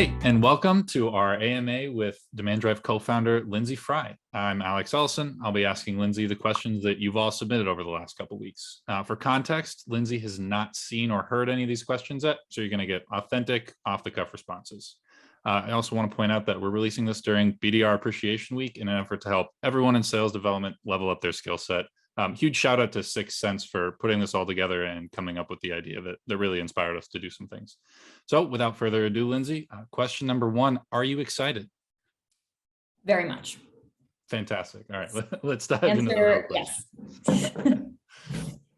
Hey, and welcome to our AMA with Demand Drive co-founder Lindsay Frey. I'm Alex Ellison. I'll be asking Lindsay the questions that you've all submitted over the last couple of weeks. For context, Lindsay has not seen or heard any of these questions yet, so you're going to get authentic, off-the-cuff responses. I also want to point out that we're releasing this during BDR Appreciation Week in an effort to help everyone in sales development level up their skill set. Huge shout out to 6 Cents for putting this all together and coming up with the idea that really inspired us to do some things. So without further ado, Lindsay, question number 1, are you excited? Very much. Fantastic. All right, let's dive into the real question. Yes.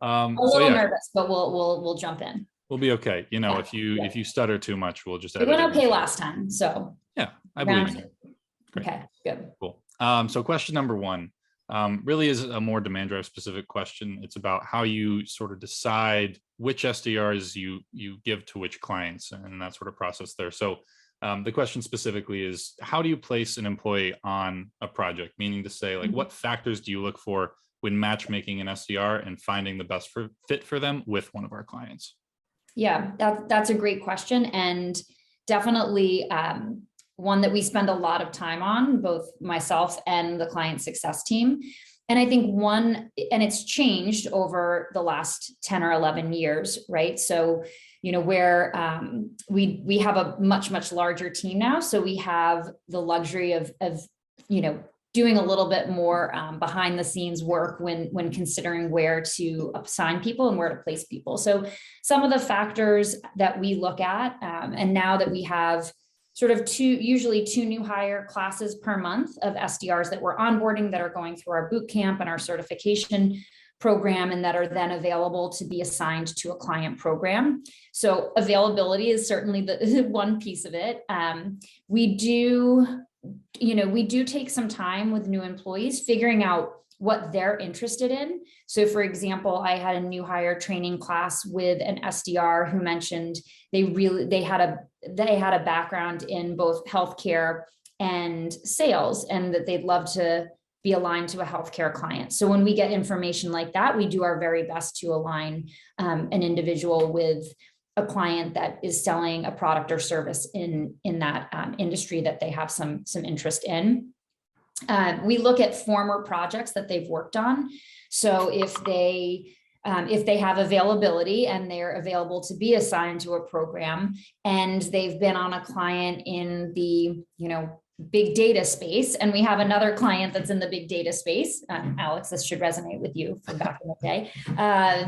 A little nervous, but we'll jump in. We'll be okay. You know, if you stutter too much, we'll just edit it. We went okay last time, so yeah, I believe in you. Great. Okay, good. Cool. So question number 1 really is a more Demand Drive specific question. It's about how you sort of decide which SDRs you give to which clients and that sort of process there. So the question specifically is, how do you place an employee on a project? Meaning to say, like, what factors do you look for when matchmaking an SDR and finding the best fit for them with one of our clients? Yeah, that's a great question, and definitely one that we spend a lot of time on, both myself and the client success team. And I think and it's changed over the last 10 or 11 years, right? So, you know, where we have a much larger team now. So we have the luxury of you know, doing a little bit more behind the scenes work when considering where to assign people and where to place people. So some of the factors that we look at, and now that we have sort of usually two new hire classes per month of SDRs that we're onboarding, that are going through our boot camp and our certification program, and that are then available to be assigned to a client program. So availability is certainly the one piece of it. We do take some time with new employees figuring out what they're interested in. So for example, I had a new hire training class with an SDR who mentioned they had a background in both healthcare and sales, and that they'd love to be aligned to a healthcare client. So when we get information like that, we do our very best to align an individual with a client that is selling a product or service in that industry that they have some interest in. We look at former projects that they've worked on. So if they have availability and they're available to be assigned to a program, and they've been on a client in the, you know, big data space, and we have another client that's in the big data space, Alex, this should resonate with you from back in the day,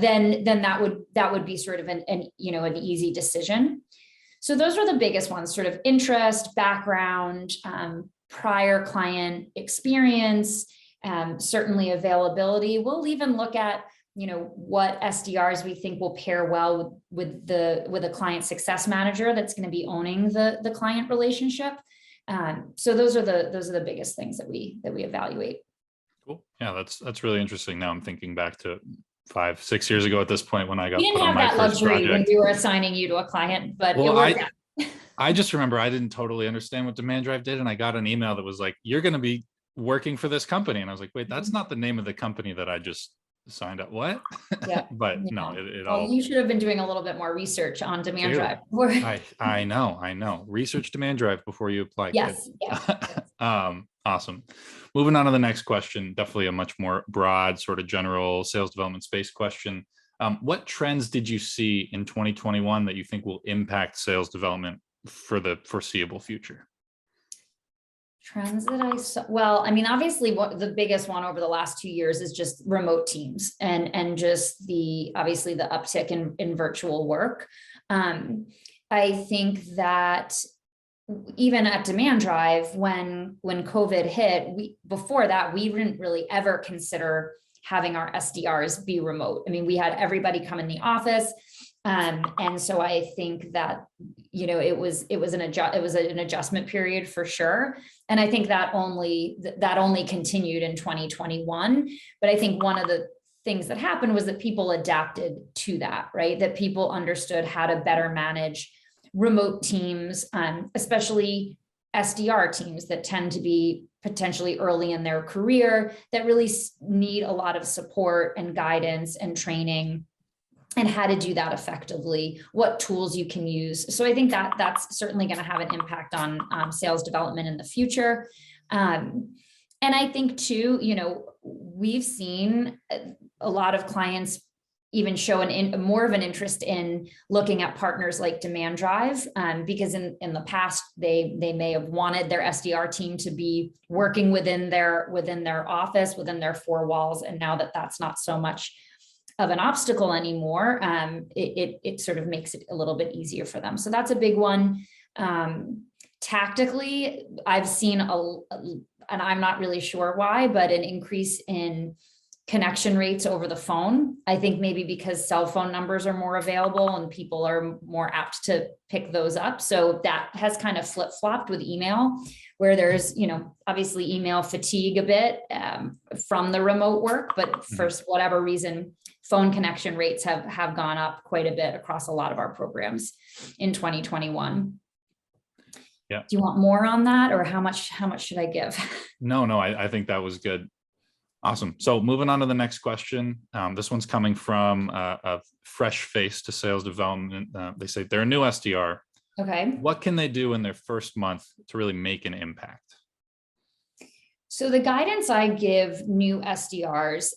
then that would be sort of an easy decision. So those are the biggest ones: sort of interest, background, prior client experience, certainly availability. We'll even look at, you know, what SDRs we think will pair well with a client success manager that's going to be owning the client relationship. So those are the biggest things that we evaluate. Cool. Yeah, that's really interesting. Now I'm thinking back to 5-6 years ago at this point when I got we didn't put on have my that first luxury project. when we were assigning you to a client, but well, it worked out. I just remember I didn't totally understand what Demand Drive did, and I got an email that was like, "You're going to be working for this company," and I was like, "Wait, that's not the name of the company that I just signed up." What? Yeah. But yeah. No, it well, all. You should have been doing a little bit more research on Demand Drive. I know. Research Demand Drive before you apply. Yes. Awesome. Moving on to the next question. Definitely a much more broad, sort of general sales development space question. What trends did you see in 2021 that you think will impact sales development for the foreseeable future? Trends that I saw, well, I mean, obviously the biggest one over the last 2 years is just remote teams and just obviously the uptick in virtual work. I think that even at Demand Drive, when COVID hit, before that, we didn't really ever consider having our SDRs be remote. I mean, we had everybody come in the office. And so I think that, you know, it was an adjustment period for sure. And I think that only continued in 2021. But I think one of the things that happened was that people adapted to that, right? That people understood how to better manage remote teams, especially SDR teams that tend to be potentially early in their career, that really need a lot of support and guidance and training. and how to do that effectively, what tools you can use. So I think that that's certainly going to have an impact on sales development in the future. And I think too, we've seen a lot of clients even show more of an interest in looking at partners like Demand Drive, because in the past they may have wanted their SDR team to be working within their office, within their four walls, and now that that's not so much of an obstacle anymore, it sort of makes it a little bit easier for them. So that's a big one. Tactically, I've seen and I'm not really sure why, but an increase in connection rates over the phone. I think maybe because cell phone numbers are more available and people are more apt to pick those up. So that has kind of flip-flopped with email, where there's, obviously email fatigue a bit from the remote work, but for whatever reason, phone connection rates have gone up quite a bit across a lot of our programs in 2021. Yeah. Do you want more on that, or how much should I give? No, I think that was good. Awesome. So moving on to the next question. This one's coming from a fresh face to sales development. They say they're a new SDR. Okay. What can they do in their first month to really make an impact? So the guidance I give new SDRs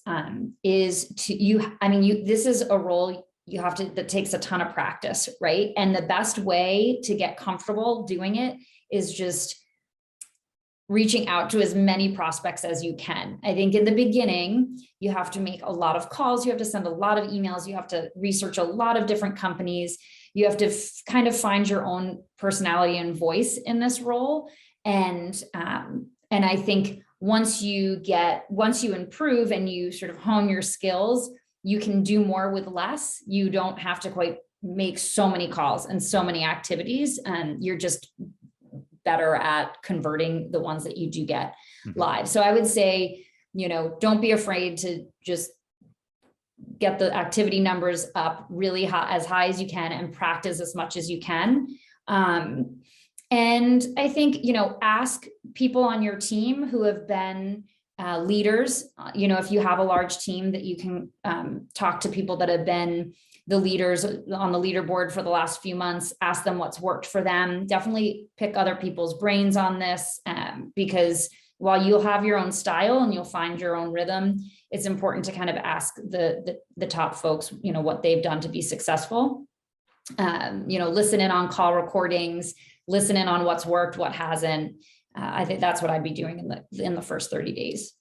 is this is a role that takes a ton of practice, right? And the best way to get comfortable doing it is just reaching out to as many prospects as you can. I think in the beginning, you have to make a lot of calls. You have to send a lot of emails. You have to research a lot of different companies. You have to kind of find your own personality and voice in this role. And I think once you improve and you sort of hone your skills, you can do more with less. You don't have to quite make so many calls and so many activities. You're just better at converting the ones that you do get live. So I would say, don't be afraid to just get the activity numbers up really high, as high as you can, and practice as much as you can. And I think, ask people on your team who have been leaders, if you have a large team, that you can talk to people that have been the leaders on the leaderboard for the last few months, ask them what's worked for them. Definitely pick other people's brains on this, because while you'll have your own style and you'll find your own rhythm, it's important to kind of ask the top folks, what they've done to be successful. Listen in on call recordings, listen in on what's worked, what hasn't. I think that's what I'd be doing in the first 30 days.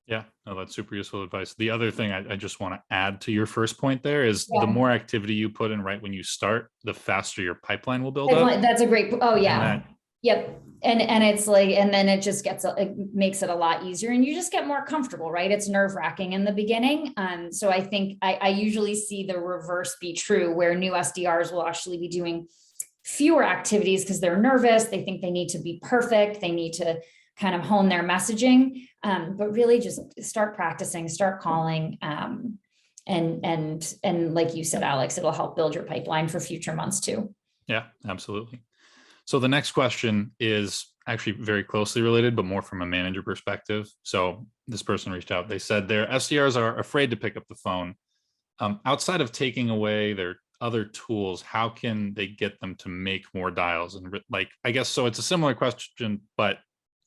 Yeah, no, that's super useful advice. The other thing I just want to add to your first point there is the more activity you put in right when you start, the faster your pipeline will build up. That's a great, yep. And it's like, and then it makes it a lot easier, and you just get more comfortable, right? It's nerve-wracking in the beginning. So I think I usually see the reverse be true, where new SDRs will actually be doing fewer activities because they're nervous. They think they need to be perfect. They need to kind of hone their messaging, but really just start practicing, start calling. And like you said, Alex, it'll help build your pipeline for future months too. Yeah, absolutely. So the next question is actually very closely related, but more from a manager perspective. So this person reached out. They said their SDRs are afraid to pick up the phone. Outside of taking away their other tools, how can they get them to make more dials? And I guess, so it's a similar question, but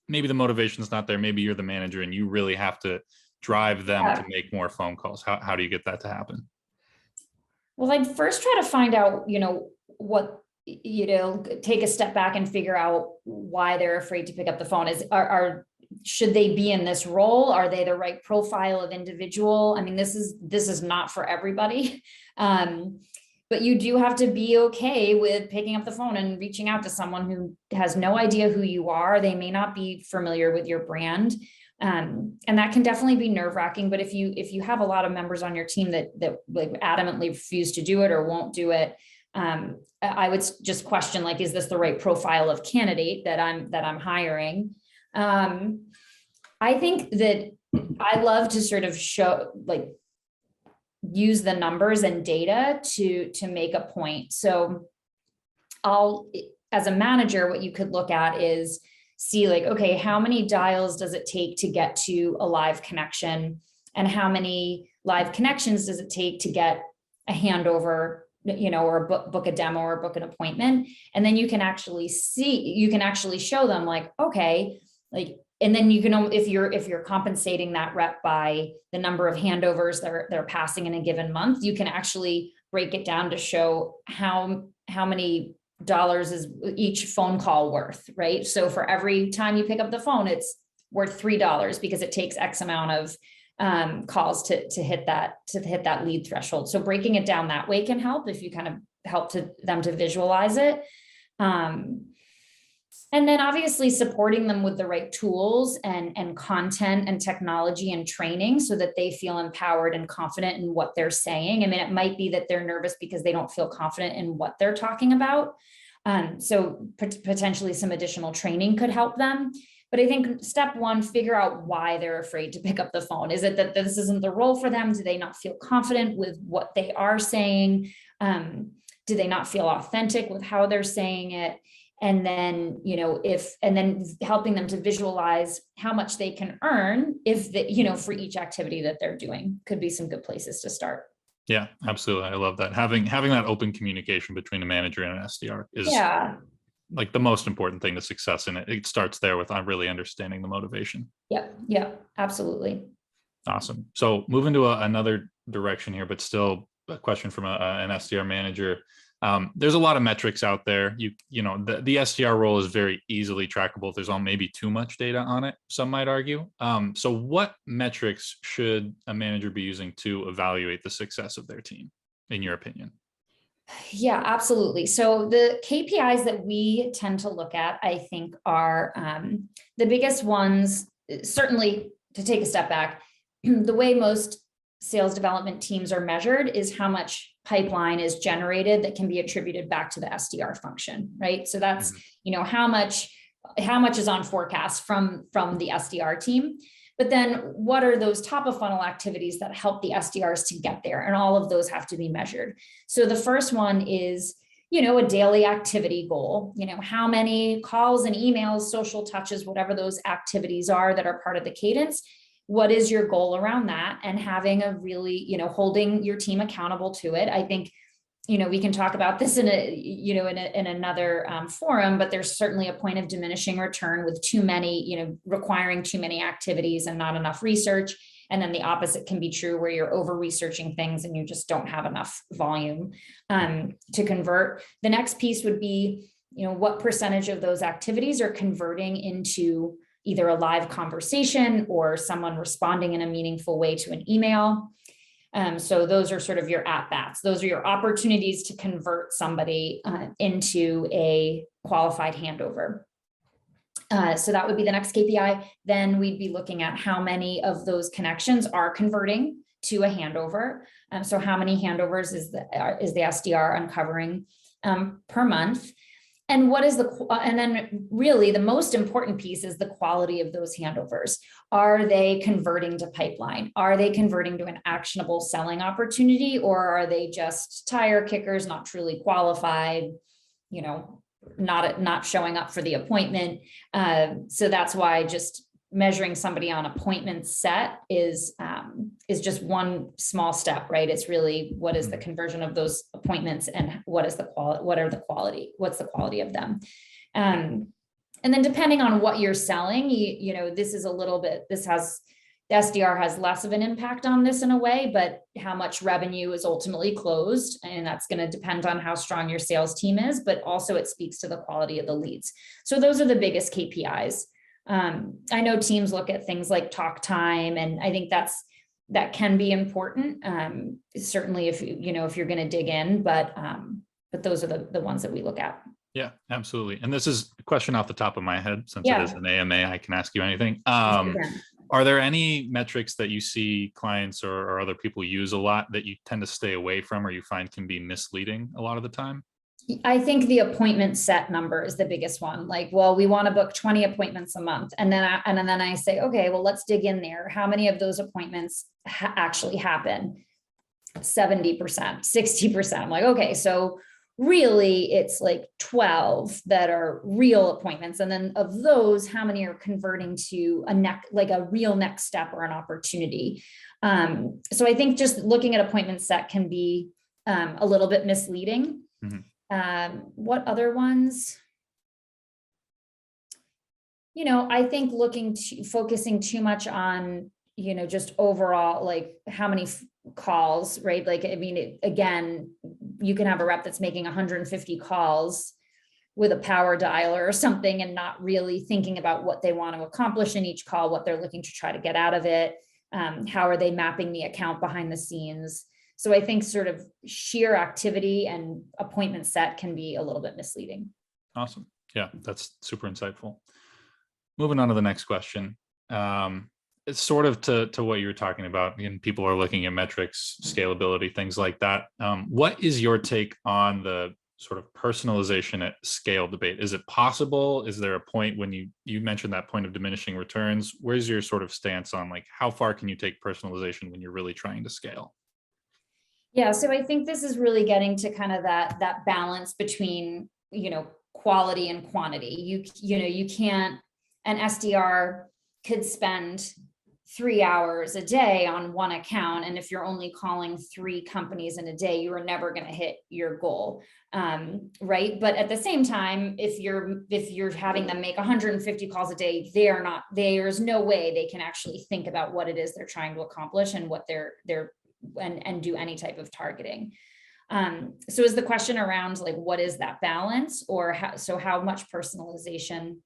maybe the motivation is not there. Maybe you're the manager and you really have to drive them to make more phone calls. How do you get that to happen? Well, I'd first try to find out, take a step back and figure out why they're afraid to pick up the phone. Should they be in this role? Are they the right profile of individual? I mean, this is not for everybody. But you do have to be okay with picking up the phone and reaching out to someone who has no idea who you are. They may not be familiar with your brand. And that can definitely be nerve-wracking. But if you have a lot of members on your team that like adamantly refuse to do it or won't do it, I would just question, like, is this the right profile of candidate that I'm hiring? I think that I love to sort of use the numbers and data to make a point. So as a manager, what you could look at is see, like, okay, how many dials does it take to get to a live connection? And how many live connections does it take to get a handover, or book a demo or book an appointment. And then you can actually show them like, okay, like, and then you can, if you're compensating that rep by the number of handovers they're passing in a given month, you can actually break it down to show how many dollars is each phone call worth, right? So for every time you pick up the phone, it's worth $3 because it takes X amount of calls to hit that lead threshold. So breaking it down that way can help if you kind of help them to visualize it. And then obviously supporting them with the right tools and content and technology and training so that they feel empowered and confident in what they're saying. I mean, it might be that they're nervous because they don't feel confident in what they're talking about. So potentially some additional training could help them. But I think step one, figure out why they're afraid to pick up the phone. Is it that this isn't the role for them? Do they not feel confident with what they are saying? Do they not feel authentic with how they're saying it? And then, and then helping them to visualize how much they can earn for each activity that they're doing could be some good places to start. Yeah, absolutely. I love that. Having that open communication between a manager and an SDR is like the most important thing to success in it. It starts there with really understanding the motivation. Yeah, absolutely. Awesome. So moving to another direction here, but still a question from an SDR manager. There's a lot of metrics out there. The SDR role is very easily trackable. There's maybe too much data on it, some might argue. So what metrics should a manager be using to evaluate the success of their team, in your opinion? Yeah, absolutely. So the KPIs that we tend to look at, I think, are the biggest ones. Certainly, to take a step back, the way most sales development teams are measured is how much pipeline is generated that can be attributed back to the SDR function, right? So that's, how much is on forecast from the SDR team. But then what are those top of funnel activities that help the SDRs to get there? And all of those have to be measured. So the first one is, a daily activity goal, how many calls and emails, social touches, whatever those activities are that are part of the cadence. What is your goal around that? And having a really, holding your team accountable to it. I think, we can talk about this in another forum, but there's certainly a point of diminishing return with too many, requiring too many activities and not enough research. And then the opposite can be true where you're over researching things and you just don't have enough volume to convert. The next piece would be, what percentage of those activities are converting into either a live conversation or someone responding in a meaningful way to an email. So those are sort of your at-bats. Those are your opportunities to convert somebody into a qualified handover. So that would be the next KPI. Then we'd be looking at how many of those connections are converting to a handover. So how many handovers is the SDR uncovering per month? And and then really the most important piece is the quality of those handovers. Are they converting to pipeline? Are they converting to an actionable selling opportunity? Or are they just tire kickers, not truly qualified, not showing up for the appointment? So that's why just measuring somebody on appointment set is just one small step, right? It's really what is the conversion of those appointments and what's the quality of them. And then depending on what you're selling, the SDR has less of an impact on this in a way, but how much revenue is ultimately closed. And that's going to depend on how strong your sales team is, but also it speaks to the quality of the leads. So those are the biggest KPIs. I know teams look at things like talk time, and I think that can be important. Certainly if you're going to dig in, but those are the ones that we look at. Yeah, absolutely. And this is a question off the top of my head, since it is an AMA, I can ask you anything. Are there any metrics that you see clients or other people use a lot that you tend to stay away from or you find can be misleading a lot of the time? I think the appointment set number is the biggest one. Like, well, we want to book 20 appointments a month. And then I say, okay, well, let's dig in there. How many of those appointments actually happen? 70%, 60%. I'm like, okay, so really it's like 12 that are real appointments. And then of those, how many are converting to a real next step or an opportunity? So I think just looking at appointment set can be a little bit misleading. What other ones? I think focusing too much on, just overall, like how many calls, right? Like, I mean, again, you can have a rep that's making 150 calls with a power dialer or something and not really thinking about what they want to accomplish in each call, what they're looking to try to get out of it. How are they mapping the account behind the scenes? So I think sort of sheer activity and appointment set can be a little bit misleading. Awesome. Yeah, that's super insightful. Moving on to the next question. It's sort of to what you were talking about, and people are looking at metrics, scalability, things like that. What is your take on the sort of personalization at scale debate? Is it possible? Is there a point when you mentioned that point of diminishing returns? Where's your sort of stance on like how far can you take personalization when you're really trying to scale? Yeah, so I think this is really getting to kind of that balance between, quality and quantity. You can't, an SDR could spend 3 hours a day on one account, and if you're only calling 3 companies in a day, you are never going to hit your goal, right? But at the same time, if you're having them make 150 calls a day, there's no way they can actually think about what it is they're trying to accomplish and what they're and do any type of targeting. So is the question around like, what is that balance, or how much personalization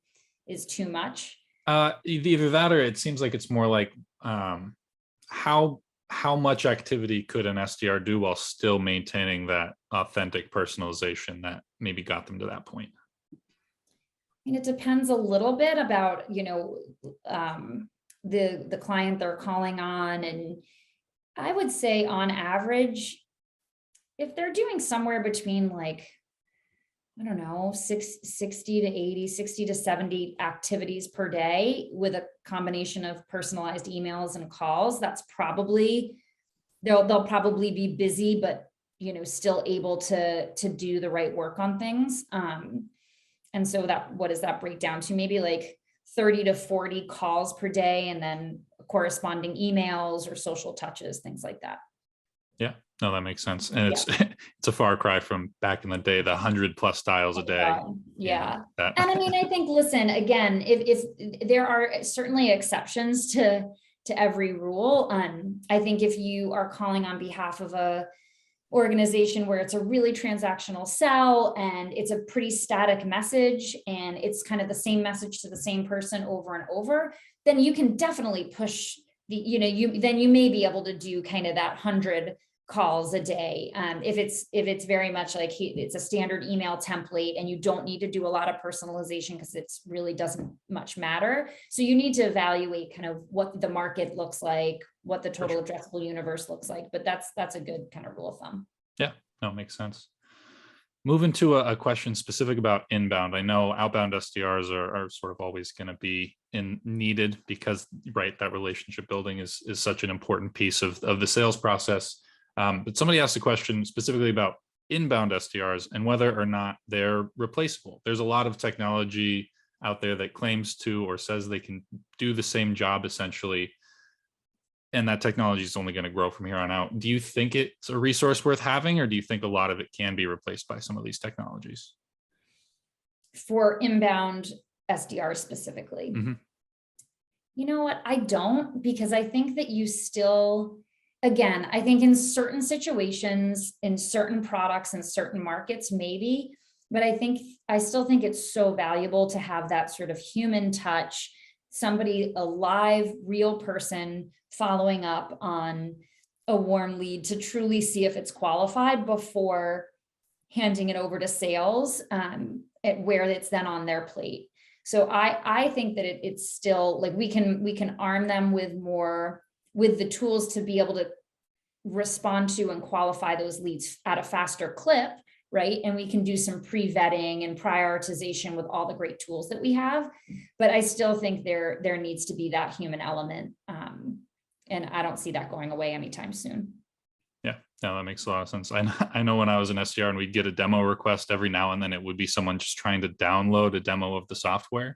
is too much? Either that, or it seems like it's more like how much activity could an SDR do while still maintaining that authentic personalization that maybe got them to that point? And it depends a little bit about the client they're calling on, and I would say on average, if they're doing somewhere between like, I don't know, 60 to 80, 60 to 70 activities per day with a combination of personalized emails and calls, that's probably, they'll probably be busy, but still able to do the right work on things. And so what does that break down to? Maybe like 30 to 40 calls per day, and then corresponding emails or social touches, things like that. Yeah, no, that makes sense. And it's a far cry from back in the day, the 100+ dials a day. Yeah. And I mean, I think, listen, again, if there are certainly exceptions to every rule. I think if you are calling on behalf of a organization where it's a really transactional sell and it's a pretty static message and it's kind of the same message to the same person over and over, then you can definitely push then you may be able to do kind of that 100 calls a day. If it's very much like it's a standard email template and you don't need to do a lot of personalization because it really doesn't much matter. So you need to evaluate kind of what the market looks like, what the total addressable universe looks like. But that's a good kind of rule of thumb. Yeah, no, it makes sense. Moving to a question specific about inbound. I know outbound SDRs are sort of always going to be needed because, right, that relationship building is such an important piece of the sales process. But somebody asked a question specifically about inbound SDRs and whether or not they're replaceable. There's a lot of technology out there that claims to or says they can do the same job essentially, and that technology is only going to grow from here on out. Do you think it's a resource worth having, or do you think a lot of it can be replaced by some of these technologies? For inbound SDR specifically? Mm-hmm. You know what? I don't, because I think that you still, again, I think in certain situations, in certain products, in certain markets, maybe, but I still think it's so valuable to have that sort of human touch, somebody, a live, real person following up on a warm lead to truly see if it's qualified before handing it over to sales, where it's then on their plate. So I think that it's still like we can arm them with the tools to be able to respond to and qualify those leads at a faster clip, right? And we can do some pre-vetting and prioritization with all the great tools that we have. But I still think there needs to be that human element. And I don't see that going away anytime soon. Yeah, no, that makes a lot of sense. I know when I was an SDR and we'd get a demo request every now and then, it would be someone just trying to download a demo of the software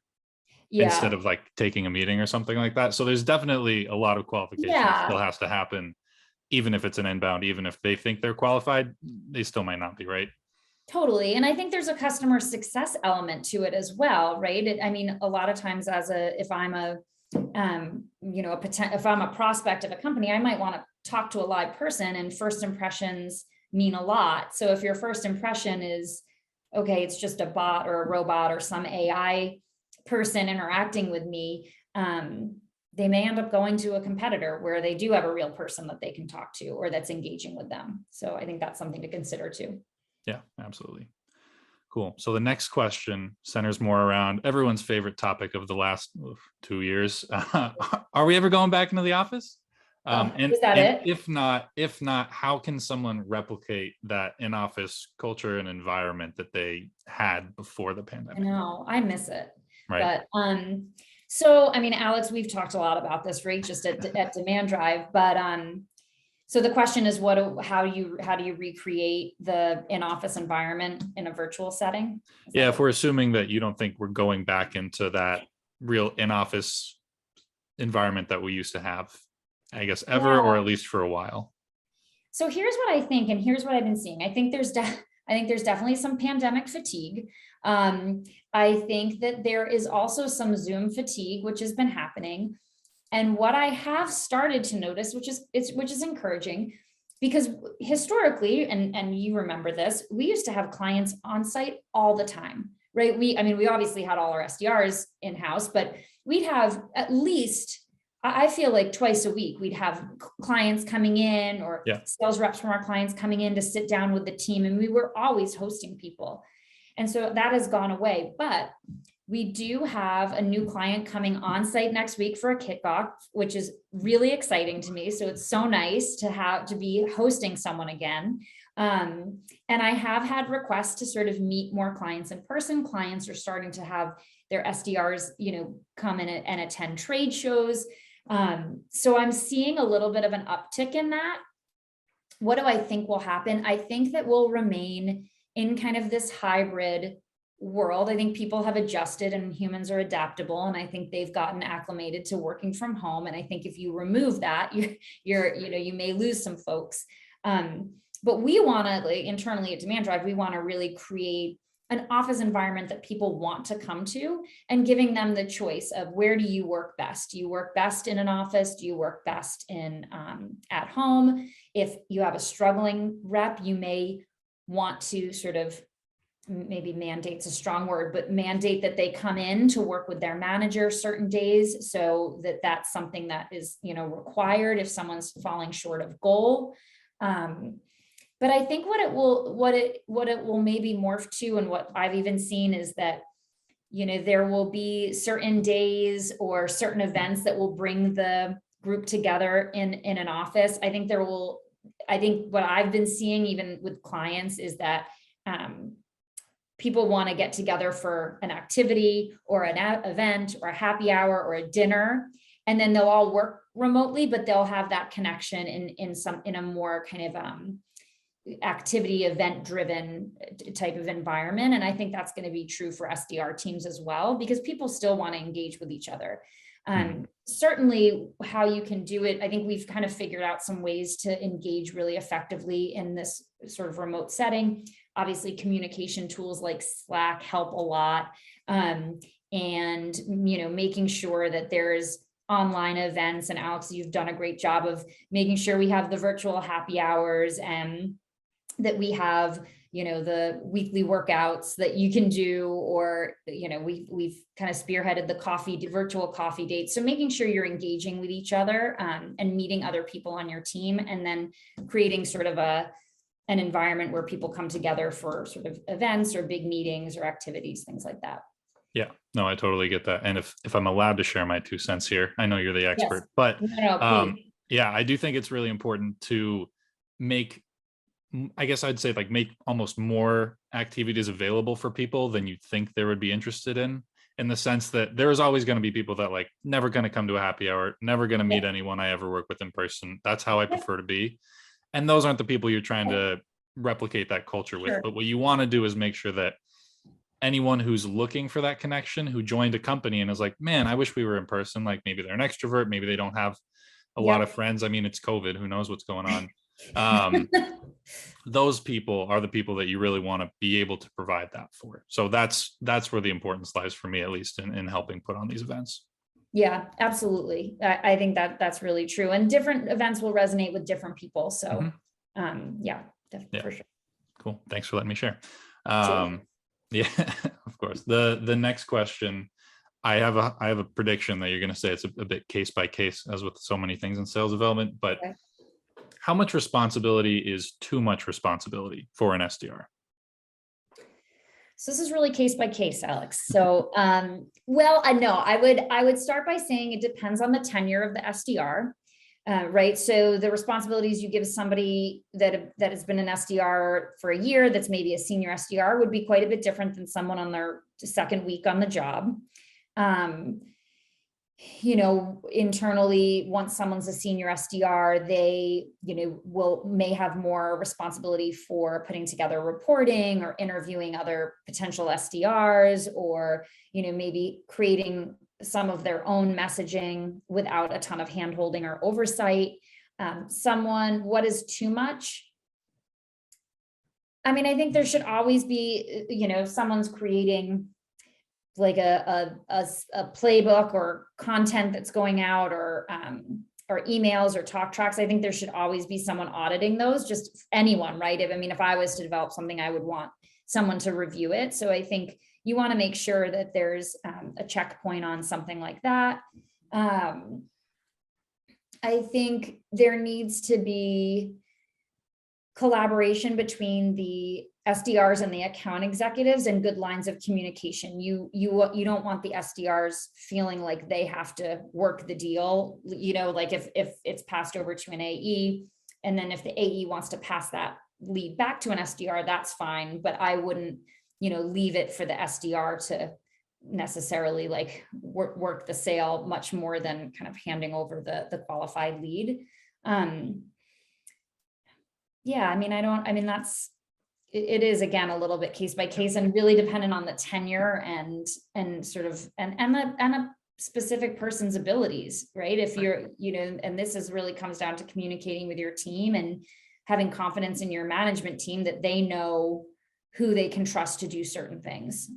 instead of like taking a meeting or something like that. So there's definitely a lot of qualification that still has to happen, even if it's an inbound, even if they think they're qualified, they still might not be, right? Totally. And I think there's a customer success element to it as well, right? I mean, a lot of times if I'm a, if I'm a prospect of a company, I might want to talk to a live person, and first impressions mean a lot. So if your first impression is, okay, it's just a bot or a robot or some AI person interacting with me, they may end up going to a competitor where they do have a real person that they can talk to or that's engaging with them. So I think that's something to consider too. Yeah, absolutely. Cool. So the next question centers more around everyone's favorite topic of the last 2 years. Are we ever going back into the office? Is that it? If not, how can someone replicate that in-office culture and environment that they had before the pandemic? I know, I miss it. Right. But so I mean, Alex, we've talked a lot about this, right? Just at Demand Drive. But so the question is, how do you recreate the in-office environment in a virtual setting? Yeah, if we're assuming that you don't think we're going back into that real in-office environment that we used to have, I guess ever, or at least for a while. So here's what I think, and here's what I've been seeing. I think there's definitely some pandemic fatigue. I think that there is also some Zoom fatigue, which has been happening. And what I have started to notice, which is encouraging, because historically, and you remember this, we used to have clients on site all the time, right? We obviously had all our SDRs in-house, but we'd have at least, I feel like twice a week, we'd have clients coming in, or sales reps from our clients coming in to sit down with the team. And we were always hosting people. And so that has gone away, but we do have a new client coming on site next week for a kickoff, which is really exciting to me. So it's so nice to be hosting someone again. And I have had requests to sort of meet more clients in person. Clients are starting to have their SDRs, come in and attend trade shows. So I'm seeing a little bit of an uptick in that. What do I think will happen? I think that we'll remain in kind of this hybrid world. I think people have adjusted and humans are adaptable. And I think they've gotten acclimated to working from home. And I think if you remove that, you may lose some folks. But we want to, like, internally at Demand Drive, we want to really create an office environment that people want to come to, and giving them the choice of, where do you work best? Do you work best in an office? Do you work best in at home? If you have a struggling rep, you may want to sort of, maybe mandate's a strong word, but mandate that they come in to work with their manager certain days, so that that's something that is, required if someone's falling short of goal. But I think what it will maybe morph to, and what I've even seen, is that, there will be certain days or certain events that will bring the group together in an office. I think what I've been seeing even with clients is that people want to get together for an activity or an event or a happy hour or a dinner, and then they'll all work remotely, but they'll have that connection in a more kind of activity event driven type of environment. And I think that's going to be true for SDR teams as well, because people still want to engage with each other. Certainly how you can do it, I think we've kind of figured out some ways to engage really effectively in this sort of remote setting. Obviously, communication tools like Slack help a lot. And, making sure that there's online events, and Alex, you've done a great job of making sure we have the virtual happy hours, and that we have, the weekly workouts that you can do, or, we've kind of spearheaded the virtual coffee dates. So making sure you're engaging with each other, and meeting other people on your team, and then creating sort of an environment where people come together for sort of events or big meetings or activities, things like that. Yeah, no, I totally get that. And if I'm allowed to share my 2 cents here, I know you're the expert, but yeah, I do think it's really important to make, I guess I'd say, like, make almost more activities available for people than you think they would be interested in the sense that there's always going to be people that, like, never going to come to a happy hour, never going to meet anyone I ever work with in person. That's how I prefer to be. And those aren't the people you're trying to replicate that culture with. But what you want to do is make sure that anyone who's looking for that connection, who joined a company and is like, man, I wish we were in person, like, maybe they're an extrovert, maybe they don't have a lot of friends. I mean, it's COVID, who knows what's going on. Those people are the people that you really want to be able to provide that for. So that's where the importance lies for me, at least in helping put on these events. Yeah, absolutely. I think that's really true. And different events will resonate with different people. So yeah, for sure. Cool. Thanks for letting me share. Sure. Yeah, of course. The next question, I have a prediction that you're going to say it's a bit case by case, as with so many things in sales development, but Okay. How much responsibility is too much responsibility for an SDR? So this is really case by case, Alex. So, well, I know I would start by saying it depends on the tenure of the SDR, right? So the responsibilities you give somebody that has been an SDR for a year, that's maybe a senior SDR, would be quite a bit different than someone on their second week on the job. Internally, once someone's a senior SDR, they, may have more responsibility for putting together reporting or interviewing other potential SDRs, or, maybe creating some of their own messaging without a ton of handholding or oversight. What is too much? I mean, I think there should always be, someone's creating like a playbook or content that's going out, or emails or talk tracks. I think there should always be someone auditing those, just anyone, right? If I was to develop something, I would want someone to review it. So I think you want to make sure that there's a checkpoint on something like that. I think there needs to be collaboration between the SDRs and the account executives, and good lines of communication. You don't want the SDRs feeling like they have to work the deal, like if it's passed over to an AE, and then if the AE wants to pass that lead back to an SDR, that's fine. But I wouldn't, leave it for the SDR to necessarily like work the sale much more than kind of handing over the qualified lead. It is, again, a little bit case by case, and really dependent on the tenure and a specific person's abilities, right? If you're, and this is really comes down to communicating with your team and having confidence in your management team that they know who they can trust to do certain things.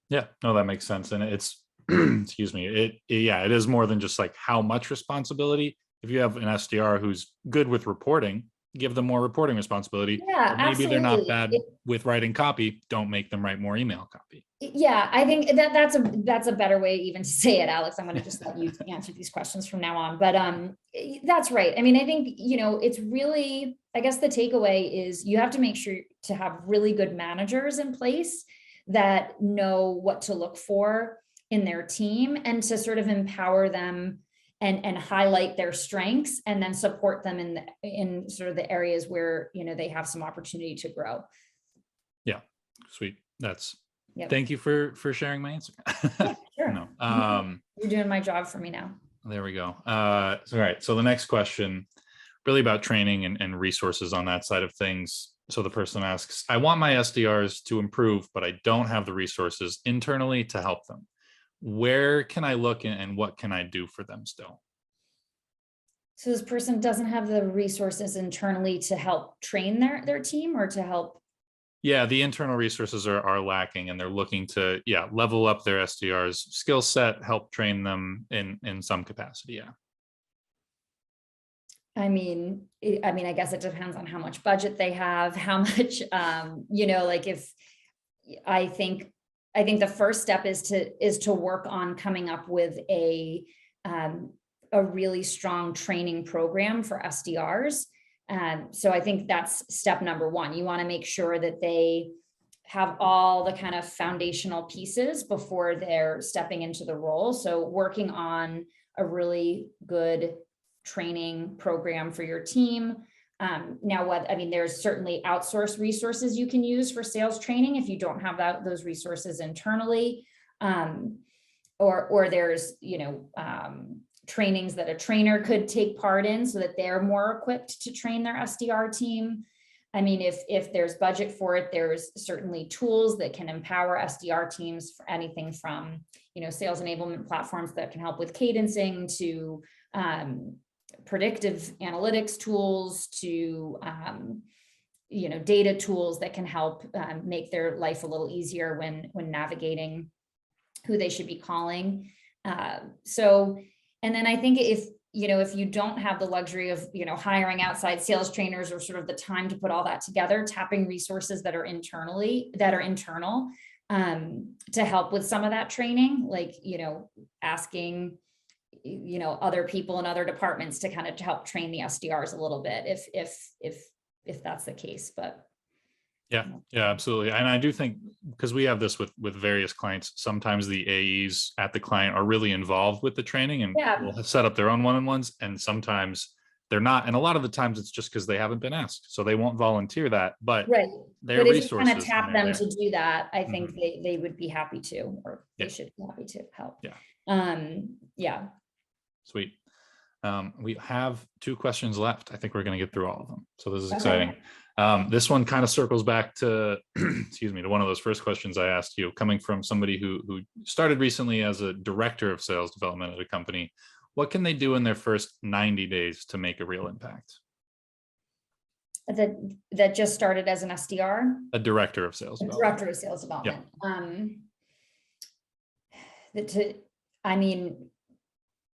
Yeah, no, that makes sense. And it's, excuse me, it is more than just like how much responsibility. If you have an SDR who's good with reporting, give them more reporting responsibility. Yeah, maybe absolutely. They're not bad with writing copy. Don't make them write more email copy. Yeah, I think that's a better way even to say it, Alex. I'm going to just let you answer these questions from now on. But that's right. I think, it's really, I guess the takeaway is you have to make sure to have really good managers in place that know what to look for in their team, and to sort of empower them and highlight their strengths, and then support them in sort of the areas where, they have some opportunity to grow. Yeah. Sweet. Thank you for sharing my answer. Yeah, sure. No. You're doing my job for me now. There we go. All right. So the next question, really about training and resources on that side of things. So the person asks, I want my SDRs to improve, but I don't have the resources internally to help them. Where can I look, and what can I do for them still? So this person doesn't have the resources internally to help train their team, or to help? Yeah, the internal resources are lacking, and they're looking to level up their SDRs skill set, help train them in some capacity. Yeah. I guess it depends on how much budget they have, how much, like if I think the first step is to work on coming up with a really strong training program for SDRs. So I think that's step number one. You want to make sure that they have all the kind of foundational pieces before they're stepping into the role. So working on a really good training program for your team. There's certainly outsourced resources you can use for sales training if you don't have those resources internally, or there's trainings that a trainer could take part in so that they're more equipped to train their SDR team. If there's budget for it, there's certainly tools that can empower SDR teams for anything from, sales enablement platforms that can help with cadencing, to predictive analytics tools to, data tools that can help make their life a little easier when navigating who they should be calling. And then I think if you don't have the luxury of, hiring outside sales trainers or sort of the time to put all that together, tapping resources that are internal, to help with some of that training, like, asking, other people in other departments to kind of help train the SDRs a little bit if that's the case, but. Yeah, absolutely. And I do think, because we have this with various clients, sometimes the AEs at the client are really involved with the training and will set up their own one-on-ones, and sometimes they're not. And a lot of the times it's just because they haven't been asked, so they won't volunteer that. But their resources, if you kind of tap them to do that, I think they would be happy to, or they should be happy to help. Yeah. Sweet. We have 2 questions left. I think we're going to get through all of them, so this is exciting. This one kind of circles back to, excuse me, to one of those first questions I asked you, coming from somebody who started recently as a director of sales development at a company. What can they do in their first 90 days to make a real impact? That just started as an SDR? A director of sales development. Director of sales development.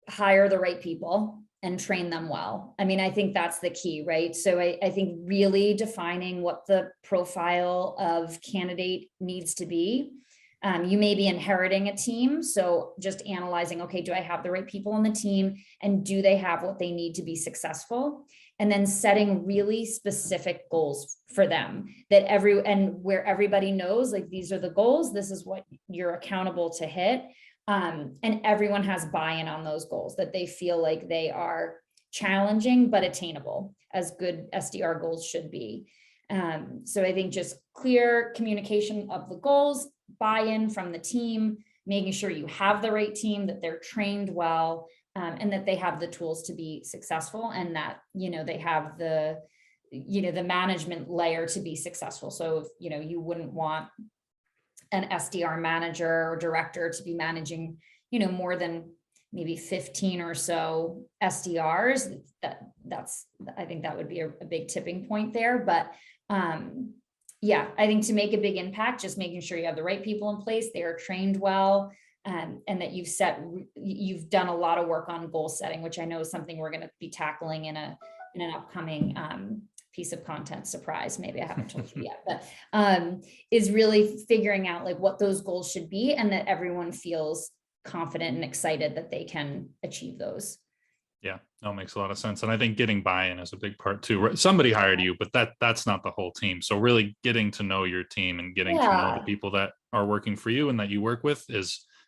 Hire the right people and train them well. I think that's the key, right? So I think really defining what the profile of candidate needs to be. You may be inheriting a team, so just analyzing, okay, do I have the right people on the team, and do they have what they need to be successful? And then setting really specific goals for them where everybody knows, like, these are the goals, this is what you're accountable to hit. And everyone has buy-in on those goals, that they feel like they are challenging but attainable, as good SDR goals should be. So I think just clear communication of the goals, buy-in from the team, making sure you have the right team, that they're trained well, and that they have the tools to be successful, and that, they have the management layer to be successful. So if, you wouldn't want an SDR manager or director to be managing, more than maybe 15 or so SDRs. I think that would be a big tipping point there. But I think to make a big impact, just making sure you have the right people in place, they are trained well, and that you've done a lot of work on goal setting, which I know is something we're going to be tackling in an upcoming piece of content surprise. Maybe I haven't told you yet, but is really figuring out like what those goals should be, and that everyone feels confident and excited that they can achieve those. Yeah, that makes a lot of sense. And I think getting buy-in is a big part too. Somebody hired you, but that's not the whole team. So really getting to know your team and getting to know the people that are working for you and that you work with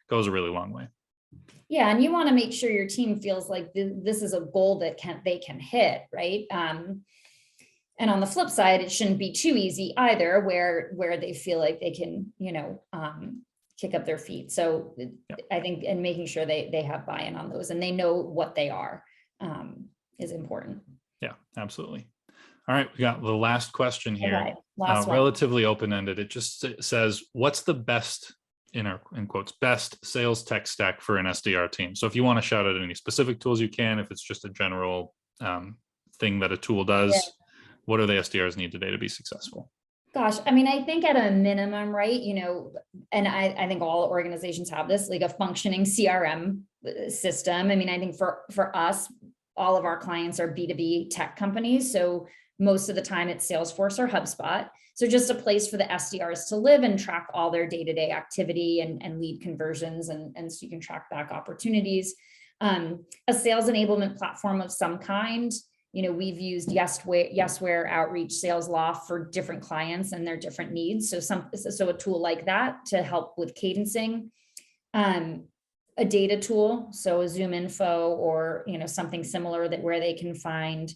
goes a really long way. Yeah, and you want to make sure your team feels like this is a goal that they can hit, right? And on the flip side, it shouldn't be too easy either, where they feel like they can, kick up their feet. So I think, and making sure they have buy-in on those and they know what they are, is important. Yeah, absolutely. All right, we got the last question here. Okay, last one. Relatively open-ended. It just says, what's the best, in quotes, best sales tech stack for an SDR team? So if you want to shout out any specific tools, you can. If it's just a general thing that a tool does, what do the SDRs need today to be successful? Gosh, I think at a minimum, right, and I think all organizations have this, like a functioning CRM system. I think for us, all of our clients are B2B tech companies. So most of the time it's Salesforce or HubSpot. So just a place for the SDRs to live and track all their day-to-day activity and lead conversions. And so you can track back opportunities. A sales enablement platform of some kind. We've used Yesware, Outreach, Salesloft for different clients and their different needs. So a tool like that to help with cadencing. A data tool, so a ZoomInfo or something similar where they can find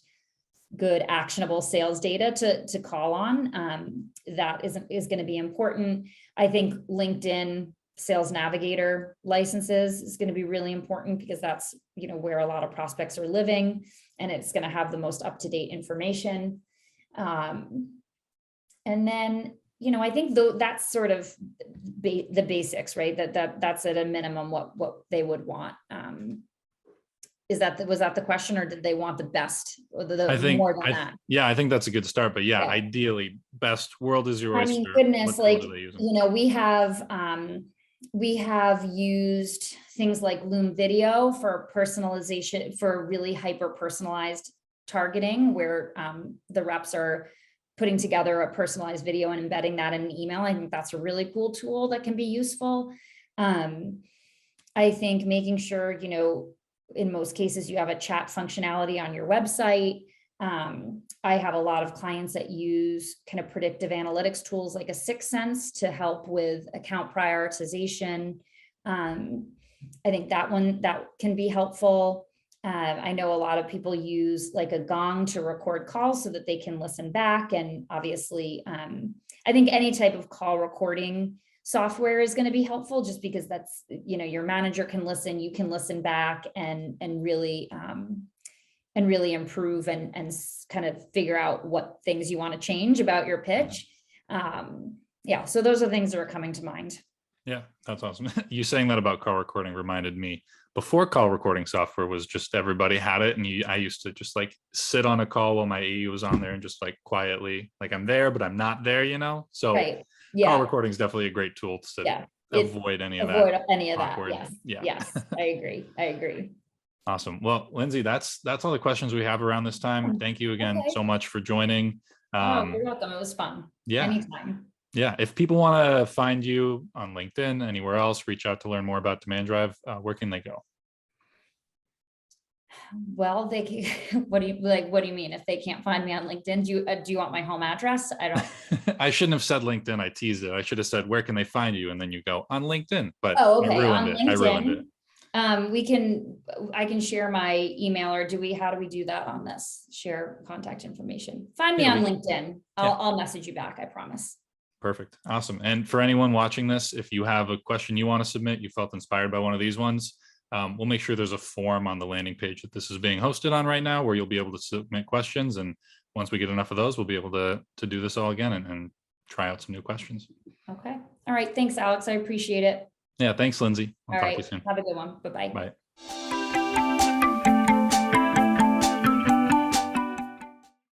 good actionable sales data to call on. That is going to be important. I think LinkedIn Sales Navigator licenses is going to be really important, because that's where a lot of prospects are living, and it's going to have the most up-to-date information. And then I think that's sort of the basics, right? That's at a minimum what they would want. was that the question, or did they want the best or I think, more than that? yeah, I think that's a good start, but yeah, Yeah. ideally best world is your I oyster. mean, goodness, What like, tool are they using? you know, we have used things like Loom Video for personalization, for really hyper personalized targeting, where the reps are putting together a personalized video and embedding that in an email. I think that's a really cool tool that can be useful. I think making sure, you know, in most cases you have a chat functionality on your website. I have a lot of clients that use kind of predictive analytics tools like a 6sense to help with account prioritization. I think that can be helpful. I know a lot of people use like a Gong to record calls so that they can listen back. And obviously, I think any type of call recording software is going to be helpful, just because that's, you know, your manager can listen, you can listen back and really improve and kind of figure out what things you want to change about your pitch. Yeah, so those are things that are coming to mind. Yeah, that's awesome. You saying that about call recording reminded me, before call recording software was just everybody had it, and I used to just like sit on a call while my AE was on there and just like quietly, like I'm there, but I'm not there, you know? So Right. Yeah. Call recording is definitely a great tool to avoid any of that. Yes. Yeah. Yes. I agree. Awesome. Well, Lindsay, that's all the questions we have around this time. Thank you again so much for joining. You're welcome. It was fun. Yeah. Anytime. Yeah. If people want to find you on LinkedIn, anywhere else, reach out to learn more about Demand Drive, where can they go? Well, what do you mean? If they can't find me on LinkedIn, do you want my home address? I don't. I shouldn't have said LinkedIn. I teased it. I should have said, where can they find you? And then you go on LinkedIn, but okay. I ruined it. I can share my email, or how do we do that on this? Share contact information. Find me on LinkedIn. I'll message you back. I promise. Perfect. Awesome. And for anyone watching this, if you have a question you want to submit, you felt inspired by one of these ones, we'll make sure there's a form on the landing page that this is being hosted on right now, where you'll be able to submit questions. And once we get enough of those, we'll be able to do this all again and try out some new questions. Okay. All right. Thanks, Alex. I appreciate it. Yeah. Thanks, Lindsay. I'll talk to you soon. Have a good one. Bye-bye. Bye.